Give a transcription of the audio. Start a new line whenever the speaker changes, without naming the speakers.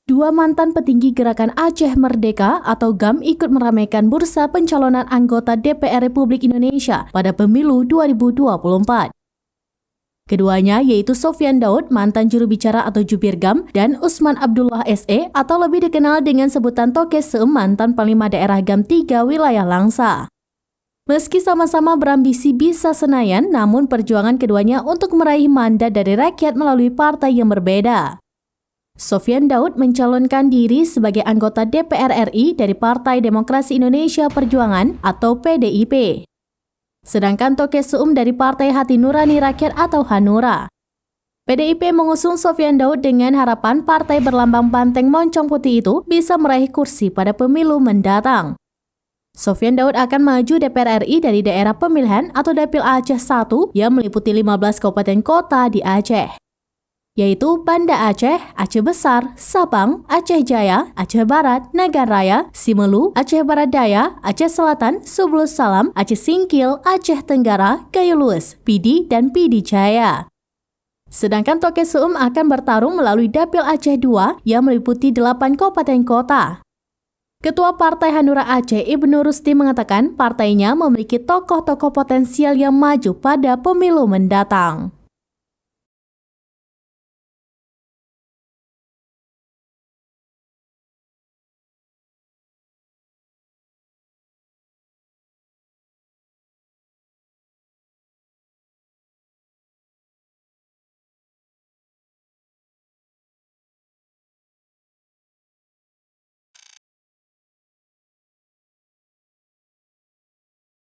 Dua mantan petinggi Gerakan Aceh Merdeka atau GAM ikut meramaikan bursa pencalonan anggota DPR Republik Indonesia pada pemilu 2024. Keduanya yaitu Sofyan Daud, mantan juru bicara atau jubir GAM, dan Usman Abdullah SE atau lebih dikenal dengan sebutan Toke Seum, mantan Panglima Daerah GAM 3 wilayah Langsa. Meski sama-sama berambisi bisa Senayan, namun perjuangan keduanya untuk meraih mandat dari rakyat melalui partai yang berbeda. Sofyan Daud mencalonkan diri sebagai anggota DPR RI dari Partai Demokrasi Indonesia Perjuangan atau PDIP. Sedangkan Toke Seum dari Partai Hati Nurani Rakyat atau Hanura. PDIP mengusung Sofyan Daud dengan harapan partai berlambang banteng moncong putih itu bisa meraih kursi pada pemilu mendatang. Sofyan Daud akan maju DPR RI dari daerah pemilihan atau Dapil Aceh 1 yang meliputi 15 kabupaten kota di Aceh, yaitu Banda Aceh, Aceh Besar, Sabang, Aceh Jaya, Aceh Barat, Nagan Raya, Simelu, Aceh Barat Daya, Aceh Selatan, Subulus Salam, Aceh Singkil, Aceh Tenggara, Gayo Lues, Pidi, dan Pidi Jaya. Sedangkan Toke Seum akan bertarung melalui Dapil Aceh 2 yang meliputi 8 kabupaten kota. Ketua Partai Hanura Aceh, Ibnu Rusdi, mengatakan partainya memiliki tokoh-tokoh potensial yang maju pada pemilu mendatang.